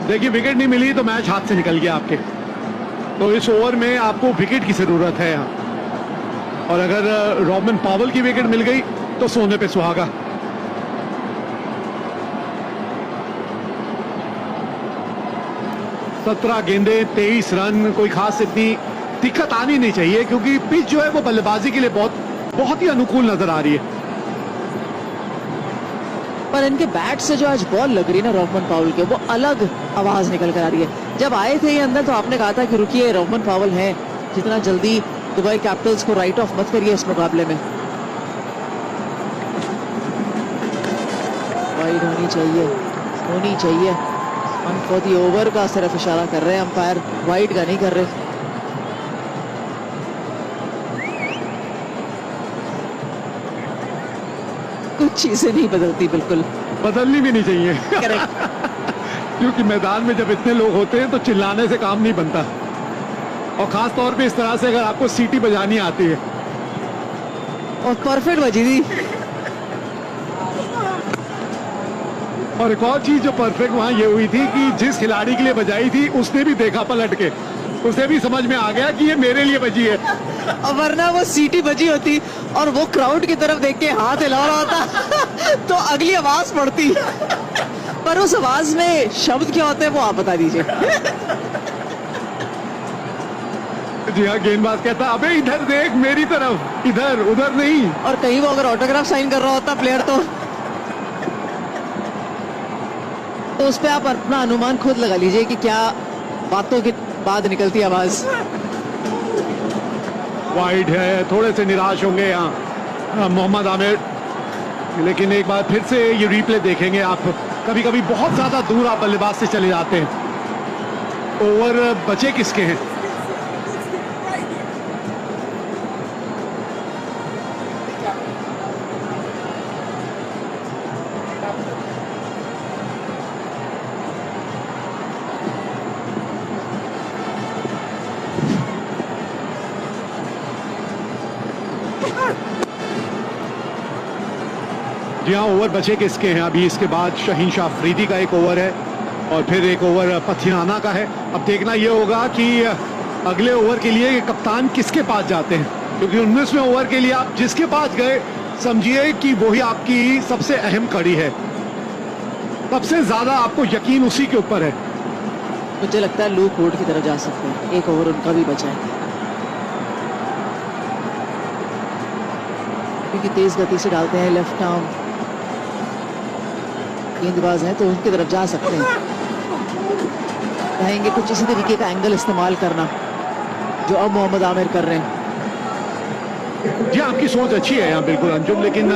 देखिए, विकेट नहीं मिली तो मैच हाथ से निकल गया आपके। तो इस ओवर में आपको विकेट की जरूरत है यहाँ, और अगर रॉबिन पॉवेल की विकेट मिल गई तो सोने पे सुहागा। सत्रह गेंदे 23 रन, कोई खास इतनी दिक्कत आनी नहीं चाहिए, क्योंकि पिच जो है वो बल्लेबाजी के लिए बहुत ही अनुकूल नजर आ रही है। पर इनके बैट से जो आज बॉल लग रही है ना रॉबिन पॉवेल के, वो अलग आवाज निकल कर आ रही है। जब आए थे ये अंदर तो आपने कहा था कि रुकिए, रॉबिन पॉवेल है, जितना जल्दी दुबई कैपिटल्स को राइट ऑफ मत करिए इस मुकाबले में। वाइड होनी चाहिए। फॉर दी ओवर का सिर्फ इशारा कर रहे हैं अंपायर, वाइड का नहीं कर रहे। कुछ चीजें नहीं बदलती, बिल्कुल बदलनी भी नहीं चाहिए। करेक्ट। क्योंकि मैदान में जब इतने लोग होते हैं तो चिल्लाने से काम नहीं बनता, और खास तौर पे इस तरह से अगर आपको सीटी बजानी आती है। और परफेक्ट बजी थी। और एक और चीज जो परफेक्ट वहां ये हुई थी कि जिस खिलाड़ी के लिए बजाई थी उसने भी देखा पलट के, उसे भी समझ में आ गया कि ये मेरे लिए बजी है। और वरना वो सीटी बजी होती और वो क्राउड की तरफ देख के हाथ हिला रहा होता तो अगली आवाज पड़ती। पर उस आवाज में शब्द क्या होते हैं वो आप बता दीजिए। जी हाँ, गेंदबाज कहता अबे इधर देख, मेरी तरफ, इधर उधर नहीं। और कहीं वो अगर ऑटोग्राफ साइन कर रहा होता प्लेयर तो उस पे आप अपना अनुमान खुद लगा लीजिए कि क्या बातों के बाद निकलती आवाज। वाइड है, थोड़े से निराश होंगे यहाँ मोहम्मद आमिर, लेकिन एक बार फिर से ये रिप्ले देखेंगे आप। कभी कभी बहुत ज्यादा दूर आप बल्लेबाज से चले जाते हैं। ओवर बचे किसके हैं? जी हाँ, ओवर बचे किसके हैं अभी? इसके बाद शहीन शाह अफरीदी का एक ओवर है, और फिर एक ओवर पथियाना का है। अब देखना यह होगा कि अगले ओवर के लिए कप्तान किसके पास जाते हैं, क्योंकि 19वें ओवर के लिए आप जिसके पास गए समझिए कि वही आपकी सबसे अहम कड़ी है, सबसे ज्यादा आपको यकीन उसी के ऊपर है। मुझे लगता है लूक वुड की तरफ जा सकते हैं, एक ओवर उनका भी बचा है, क्योंकि तेज गति से डालते हैं, लेफ्ट आर्म गेंदबाज हैं तो उनकी तरफ जा सकते हैं। कहेंगे कुछ इसी तरीके का एंगल इस्तेमाल करना जो अब मोहम्मद आमिर कर रहे हैं। जी, आपकी सोच अच्छी है यहाँ बिल्कुल अंजुम, लेकिन